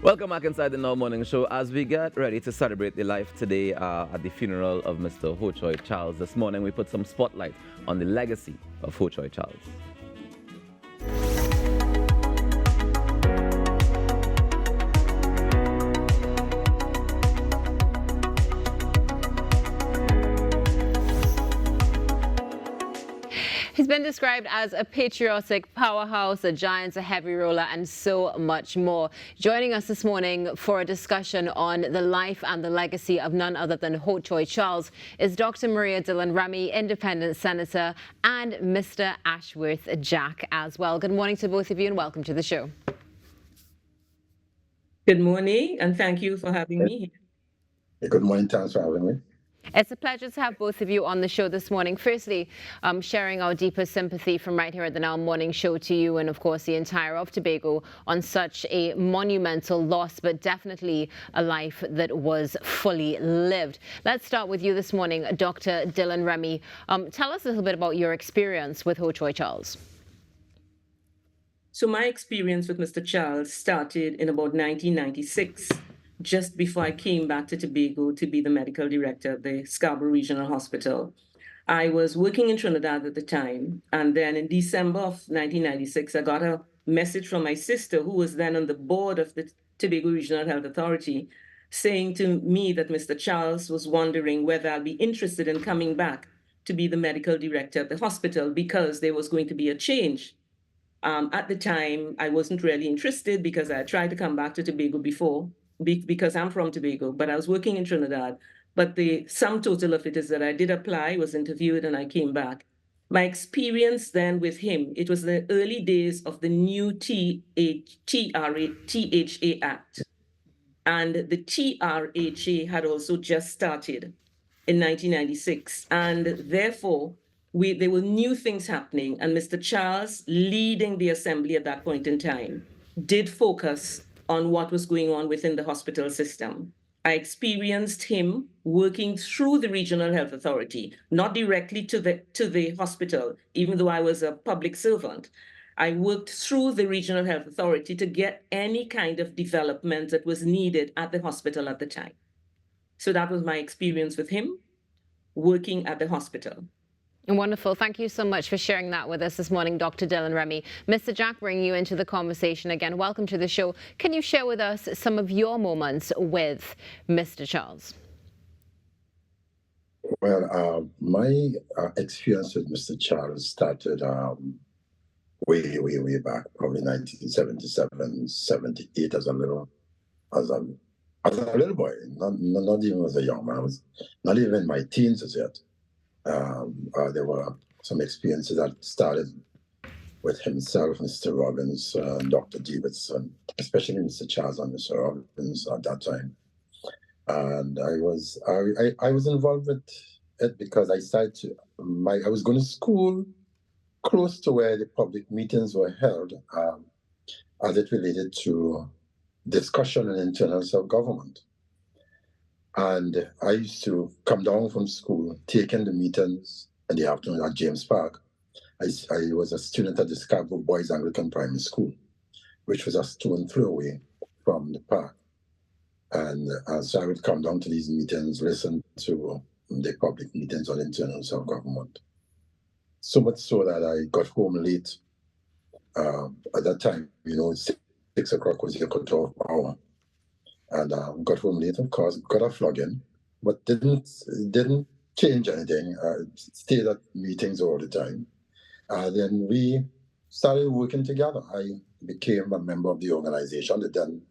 Welcome back inside the Now Morning Show as we get ready to celebrate the life today at the funeral of Mr. Hochoy Charles. This morning we put some spotlight on the legacy of Hochoy Charles. He's been described as a patriotic powerhouse, a giant, a heavy roller, and so much more. Joining us this morning for a discussion on the life and the legacy of none other than Hochoy Charles is Dr. Maria Dillon-Remy, Independent Senator, and Mr. Ashworth Jack as well. Good morning to both of you and welcome to the show. Good morning, and thank you for having me here. Good morning, thanks for having me. It's a pleasure to have both of you on the show this morning. Firstly, sharing our deepest sympathy from right here at the Now Morning Show to you and, of course, the entire of Tobago on such a monumental loss, but definitely a life that was fully lived. Let's start with you this morning, Dr. Dillon-Remy. Tell us a little bit about your experience with Hochoy Charles. So my experience with Mr. Charles started in about 1996. Just before I came back to Tobago to be the medical director of the Scarborough Regional Hospital. I was working in Trinidad at the time, and then in December of 1996, I got a message from my sister, who was then on the board of the Tobago Regional Health Authority, saying to me that Mr. Charles was wondering whether I'd be interested in coming back to be the medical director of the hospital because there was going to be a change. At the time, I wasn't really interested because I had tried to come back to Tobago before, because I'm from Tobago, but I was working in Trinidad. But the sum total of it is that I did apply, was interviewed, and I came back. My experience then with him, it was the early days of the new THA Act. And the TRHA had also just started in 1996. And therefore, there were new things happening. And Mr. Charles, leading the assembly at that point in time, did focus on what was going on within the hospital system. I experienced him working through the Regional Health Authority, not directly to the hospital, even though I was a public servant. I worked through the Regional Health Authority to get any kind of development that was needed at the hospital at the time. So that was my experience with him, working at the hospital. Wonderful. Thank you so much for sharing that with us this morning, Dr. Dillon-Remy. Mr. Jack, bringing you into the conversation again. Welcome to the show. Can you share with us some of your moments with Mr. Charles? Well, my experience with Mr. Charles started way back, probably 1977, 78, as a little boy, not even as a young man. I was not even in my teens as yet. There were some experiences that started with himself, Mr. Robbins, Dr. Davidson, especially Mr. Charles and Mr. Robbins at that time. And I was involved with it because I was going to school close to where the public meetings were held as it related to discussion on internal self-government. And I used to come down from school, taking the meetings in the afternoon at James Park. I was a student at the Scarborough Boys Anglican Primary School, which was a stone throw away from the park. And so I would come down to these meetings, listen to the public meetings on internal self-government. So much so that I got home late. At that time, 6 o'clock was the cut-off hour. And got home late, of course, got a flogging, but didn't change anything. Stayed at meetings all the time. Then we started working together. I became a member of the organization, the then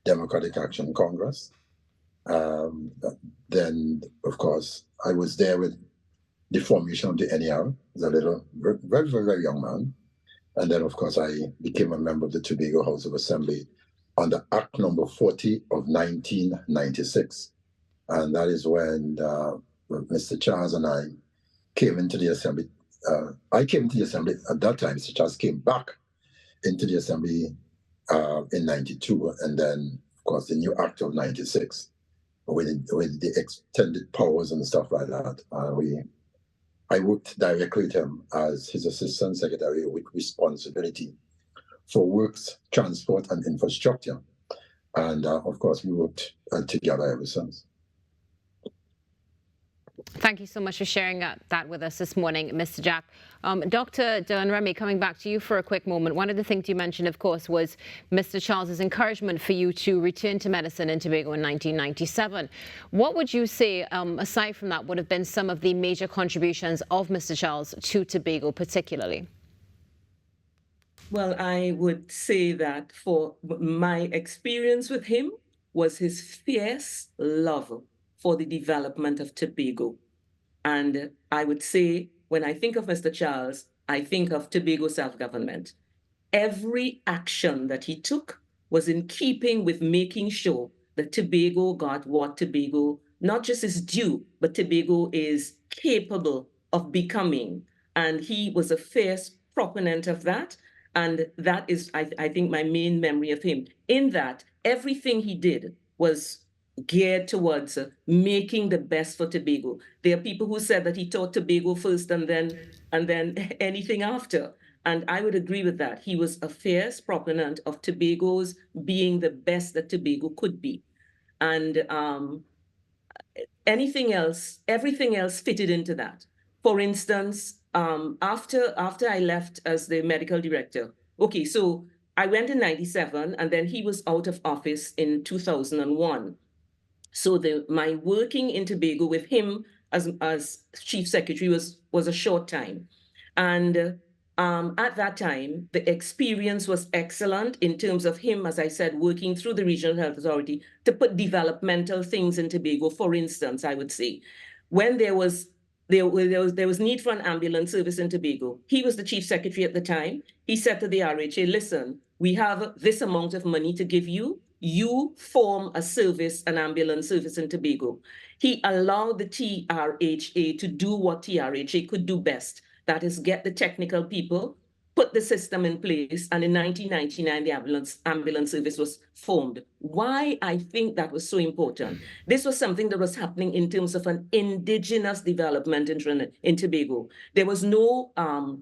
Democratic Action Congress. Then, of course, I was there with the formation of the NER as a little, very, very, very young man. And then, of course, I became a member of the Tobago House of Assembly under Act number 40 of 1996. And that is when Mr. Charles and I came into the Assembly. I came to the Assembly at that time. Mr. Charles came back into the Assembly in 92. And then, of course, the new Act of 96 with the extended powers and stuff like that. I worked directly with him as his Assistant Secretary with responsibility for works, transport, and infrastructure. And of course, we worked together ever since. Thank you so much for sharing that with us this morning, Mr. Jack. Dr. Dillon-Remy, coming back to you for a quick moment. One of the things you mentioned, of course, was Mr. Charles's encouragement for you to return to medicine in Tobago in 1997. What would you say, aside from that, would have been some of the major contributions of Mr. Charles to Tobago particularly? Well, I would say that for my experience with him was his fierce love for the development of Tobago. And I would say, when I think of Mr. Charles, I think of Tobago self-government. Every action that he took was in keeping with making sure that Tobago got what Tobago not just is due, but Tobago is capable of becoming. And he was a fierce proponent of that. And that is, I think, my main memory of him. In that, everything he did was geared towards making the best for Tobago. There are people who said that he taught Tobago first and then anything after. And I would agree with that. He was a fierce proponent of Tobago's being the best that Tobago could be. And everything else fitted into that. For instance, after I left as the medical director, okay, so I went in 97 and then he was out of office in 2001. So my working in Tobago with him as chief secretary was a short time. And at that time, the experience was excellent in terms of him, as I said, working through the Regional Health Authority to put developmental things in Tobago. For instance, I would say, when there was need for an ambulance service in Tobago, he was the chief secretary at the time. He said to the RHA, listen, we have this amount of money to give you. You form a service, an ambulance service in Tobago. He allowed the TRHA to do what TRHA could do best. That is, get the technical people, put the system in place, and in 1999, the ambulance service was formed. Why I think that was so important. This was something that was happening in terms of an indigenous development in Tobago. There was nobody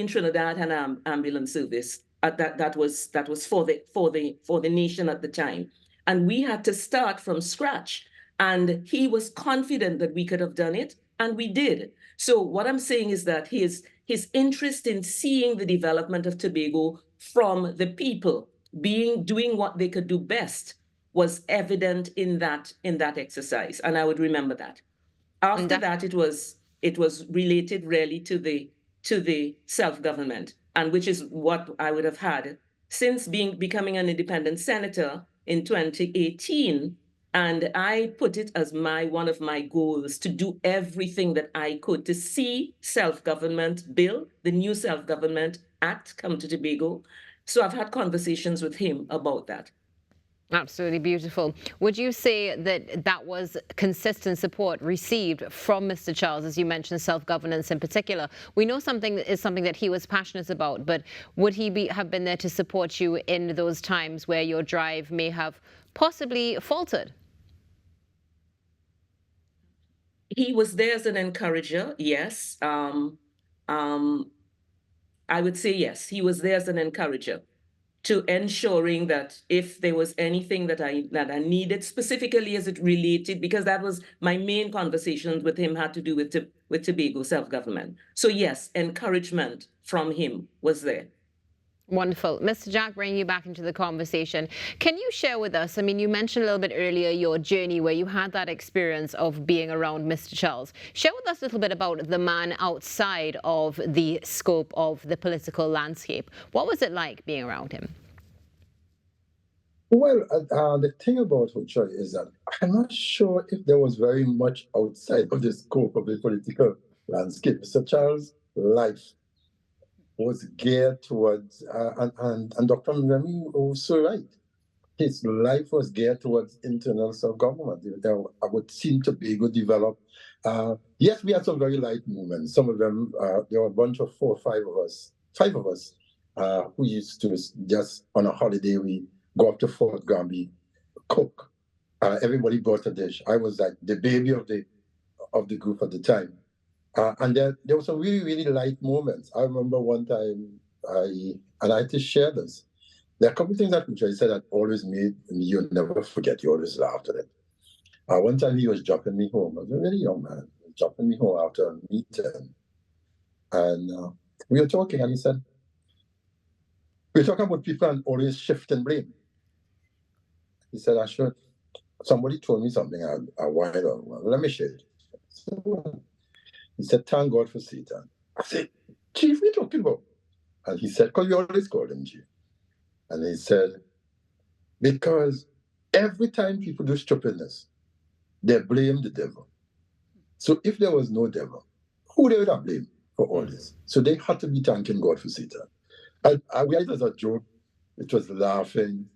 in Trinidad had an ambulance service. That was for the nation at the time. And we had to start from scratch. And he was confident that we could have done it, and we did. So what I'm saying is that his interest in seeing the development of Tobago from the people doing what they could do best was evident in that exercise. And I would remember that. After that, it was related really to the self-government, and which is what I would have had since becoming an independent senator in 2018. And I put it as one of my goals to do everything that I could to see self-government bill, the new Self-Government Act, come to Tobago. So I've had conversations with him about that. Absolutely beautiful. Would you say that was consistent support received from Mr. Charles, as you mentioned, self-governance in particular? We know something that he was passionate about, but would he have been there to support you in those times where your drive may have possibly faltered? He was there as an encourager, yes. I would say yes, he was there as an encourager to ensuring that if there was anything that I needed, specifically as it related, because that was my main conversations with him had to do with Tobago self-government. So yes, encouragement from him was there. Wonderful. Mr. Jack, bringing you back into the conversation. Can you share with us, I mean, you mentioned a little bit earlier your journey where you had that experience of being around Mr. Charles. Share with us a little bit about the man outside of the scope of the political landscape. What was it like being around him? Well, the thing about Hochoy is that I'm not sure if there was very much outside of the scope of the political landscape. Mr. Charles' life was geared towards, and Dr. Remy was so right. His life was geared towards internal self-government. I would seem Tobago develop. Yes, we had some very light movements. Some of them, there were a bunch of five of us, who used to just on a holiday, we go up to Fort Granby, cook. Everybody brought a dish. I was like the baby of the group at the time. And there were some really, really light moments. I remember one time, I had to share this. There are a couple of things that Hochoy said that always made you never forget. You always laughed at it. One time he was dropping me home. I was a really young man. He was dropping me home after a meeting. And we were talking, and he said, we're talking about people and always shifting blame. He said, Ashworth, somebody told me something a while ago. Well, let me share it. He said, thank God for Satan. I said, Chief, what are you talking about? And he said, because we always called him Chief. And he said, because every time people do stupidness, they blame the devil. So if there was no devil, who they would have blamed for all this? So they had to be thanking God for Satan. I realized as a joke, it was laughing.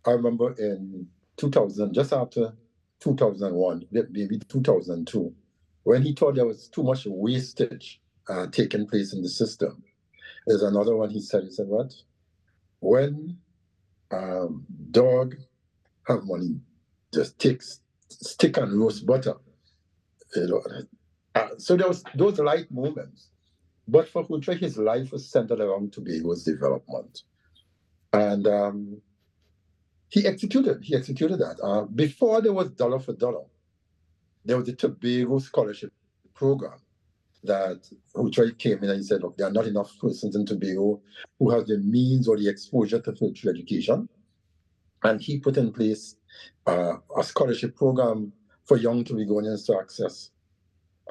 I remember in 2000, just after 2001, maybe 2002, when he thought there was too much wastage taking place in the system. There's another one he said, what? When dog have money, just takes stick and roast butter. You know, so there was those light moments. But for Hochoy, his life was centered around Tobago's development. And he executed that. Before there was dollar for dollar, there was the Tobago scholarship program that Hochoy came in and he said, look, there are not enough persons in Tobago who have the means or the exposure to tertiary education. And he put in place a scholarship program for young Tobagonians to access.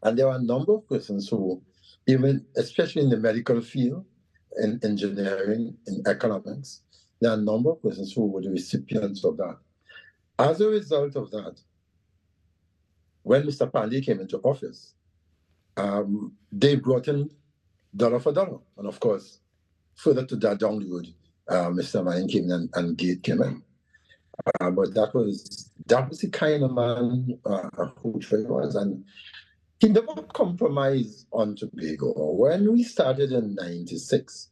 And there are a number of persons who, even especially in the medical field, in engineering, in economics, there are a number of persons who were the recipients of that. As a result of that, when Mr. Pandey came into office, they brought in dollar for dollar. And of course, further to that down the road, Mr. Mayan came in and Gate came in. But that was the kind of man who Hochoy was. And he never compromised on Tobago. When we started in 96,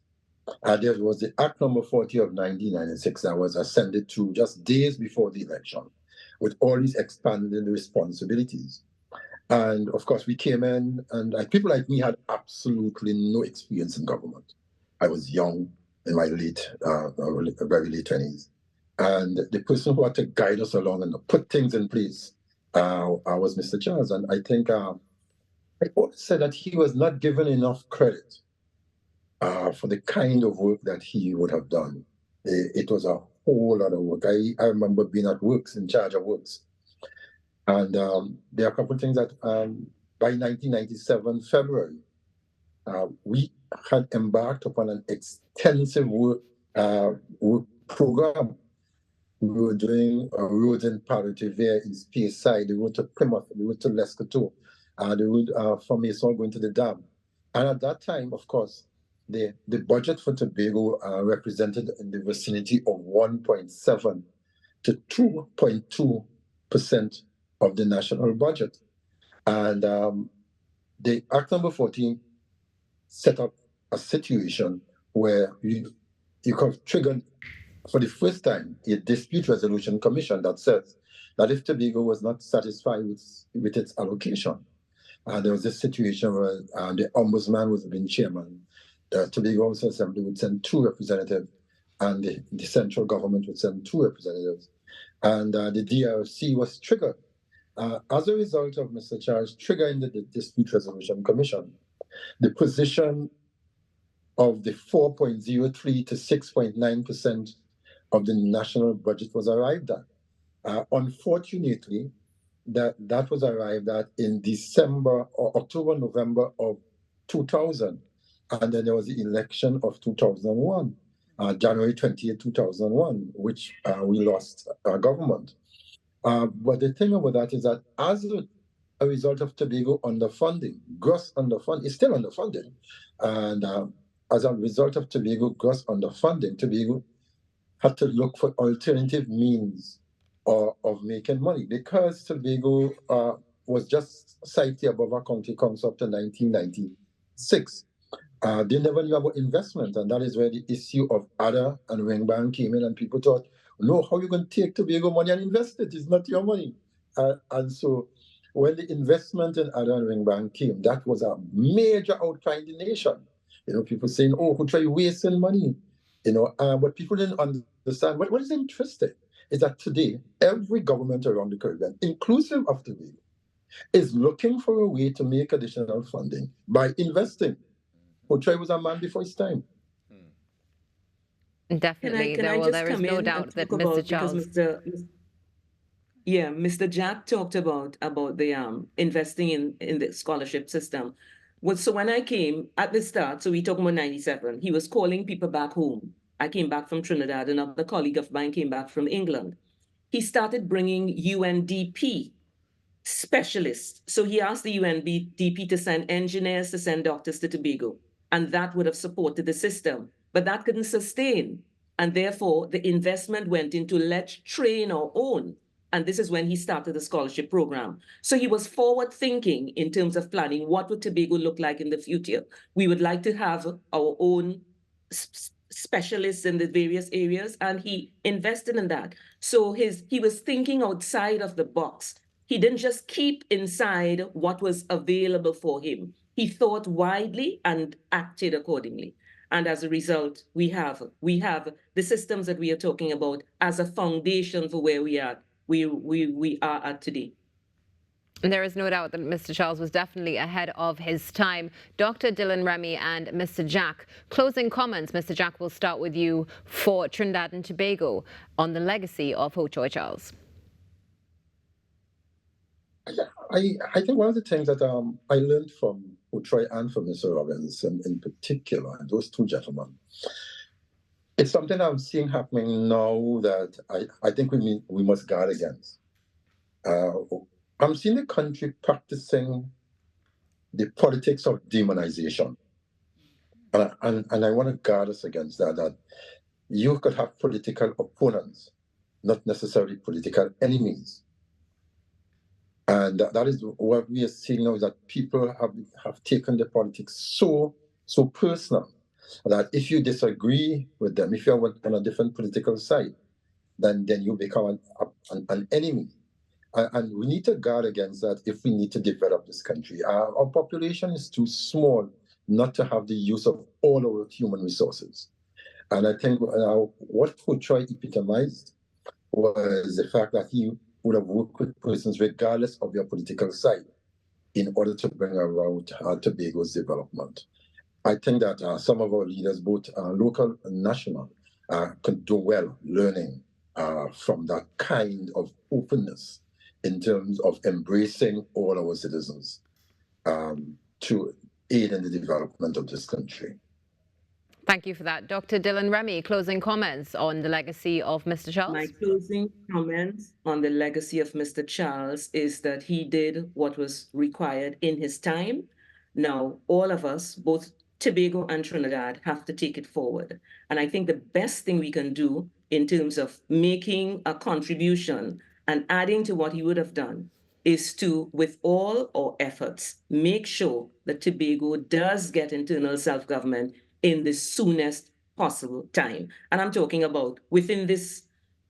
there was the Act number 40 of 1996 that was ascended to just days before the election with all these expanded responsibilities. And of course, we came in, and people like me had absolutely no experience in government. I was young, in my very late 20s. And the person who had to guide us along and put things in place was Mr. Charles. And I think I always said that he was not given enough credit for the kind of work that he would have done. It was a whole lot of work. I remember being at Works, in charge of Works. And there are a couple of things that by 1997, February, we had embarked upon an extensive work program. We were doing roads in Parativier, in Speyside, the road to Plymouth, the road to Lescotho, the road from Mason going to the dam. And at that time, of course, the budget for Tobago represented in the vicinity of 1.7 to 2.2% of the national budget. And the Act number 14 set up a situation where you could trigger, for the first time, a dispute resolution commission that says that if Tobago was not satisfied with its allocation, there was this situation where the ombudsman was being chairman, the Tobago House Assembly would send 2 representatives, and the central government would send 2 representatives. And the DRC was triggered. As a result of Mr. Charles triggering the dispute resolution commission, the position of the 4.03 to 6.9% of the national budget was arrived at. Unfortunately, that was arrived at in December or October, November of 2000. And then there was the election of 2001, January 20th, 2001, which we lost our government. But the thing about that is that as a result of Tobago underfunding, gross underfunding, it's still underfunding. And as a result of Tobago gross underfunding, Tobago had to look for alternative means of making money, because Tobago was just slightly above our county council up to 1996. They never knew about investment, and that is where the issue of ADA and Ringbank came in, and people thought, no, how are you going to take Tobago money and invest it? It's not your money. And so when the investment in ADA and Ringbank came, that was a major outcry in the nation. People saying, oh, who try wasting money? What people didn't understand, what is interesting is that today, every government around the Caribbean, inclusive of Tobago, is looking for a way to make additional funding by investing. Hochoy was a man before his time. Definitely. Can I just There is come no in doubt and that talk Mr. about, because Charles. Mr. Jack talked about the investing in the scholarship system. So when I came at the start, so we talking about 97, he was calling people back home. I came back from Trinidad, another colleague of mine came back from England. He started bringing UNDP specialists. So he asked the UNDP to send engineers, to send doctors to Tobago, and that would have supported the system. But that couldn't sustain. And therefore, the investment went into let's train our own. And this is when he started the scholarship program. So he was forward thinking in terms of planning. What would Tobago look like in the future? We would like to have our own specialists in the various areas, and he invested in that. So he was thinking outside of the box. He didn't just keep inside what was available for him. He thought widely and acted accordingly. And as a result, we have the systems that we are talking about as a foundation for where we are at today. And there is no doubt that Mr. Charles was definitely ahead of his time. Dr. Dillon-Remy and Mr. Jack, closing comments. Mr. Jack, we'll start with you for Trinidad and Tobago on the legacy of Hochoy Charles. I think one of the things that I learned from Hochoy and from Mr. Robinson in particular, and those two gentlemen, it's something I'm seeing happening now that I think we must guard against. I'm seeing the country practicing the politics of demonization. And I want to guard us against that you could have political opponents, not necessarily political enemies. And that is what we are seeing now, is that people have taken the politics so personal that if you disagree with them, if you're on a different political side, then you become an enemy. And we need to guard against that if we need to develop this country. Our population is too small not to have the use of all our human resources. And I think what Hochoy epitomized was the fact that he would have worked with persons regardless of their political side in order to bring about Tobago's development. I think that some of our leaders, both local and national, could do well learning from that kind of openness in terms of embracing all our citizens to aid in the development of this country. Thank you for that. Dr. Dillon-Remy, closing comments on the legacy of Mr. Charles? My closing comments on the legacy of Mr. Charles is that he did what was required in his time. Now, all of us, both Tobago and Trinidad, have to take it forward. And I think the best thing we can do in terms of making a contribution and adding to what he would have done is to, with all our efforts, make sure that Tobago does get internal self-government in the soonest possible time. And I'm talking about within this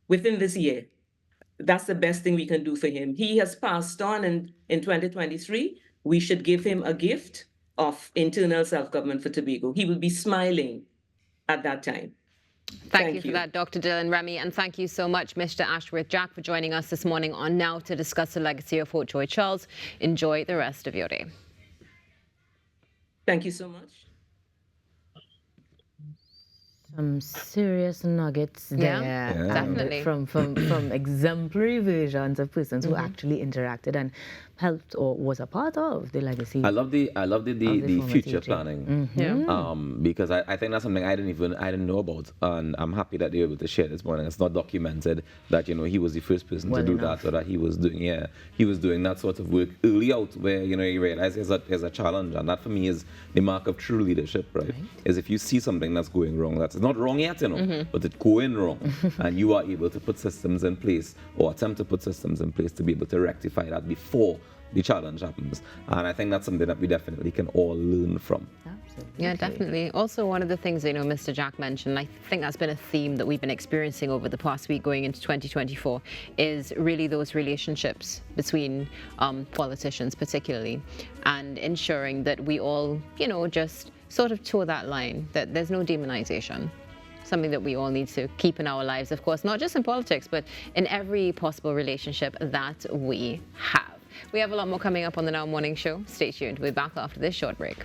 year. That's the best thing we can do for him. He has passed on in 2023. We should give him a gift of internal self-government for Tobago. He will be smiling at that time. Thank you for that, Dr. Dillon-Remy, and thank you so much, Mr. Ashworth Jack, for joining us this morning on Now to discuss the legacy of Hochoy Charles. Enjoy the rest of your day. Thank you so much. Some serious nuggets there. Yeah, definitely. From exemplary versions of persons who actually interacted and helped or was a part of the legacy. I love the future teacher. planning. Because I think that's something I didn't know about, and I'm happy that they were able to share this morning. It's not documented that he was the first person to do that, or that he was doing that sort of work early out, where you realize there's a challenge, and that for me is the mark of true leadership, right? Is if you see something that's going wrong, that's not wrong yet, but it's going wrong, and you are able to put systems in place, or attempt to put systems in place to be able to rectify that before the challenge happens. And I think that's something that we definitely can all learn from. Absolutely. Yeah, definitely. Also, one of the things Mr. Jack mentioned, I think that's been a theme that we've been experiencing over the past week going into 2024, is really those relationships between politicians particularly, and ensuring that we all, just sort of toe that line, that there's no demonization. something that we all need to keep in our lives, of course, not just in politics, but in every possible relationship that we have. We have a lot more coming up on the Now Morning Show. Stay tuned. We'll be back after this short break.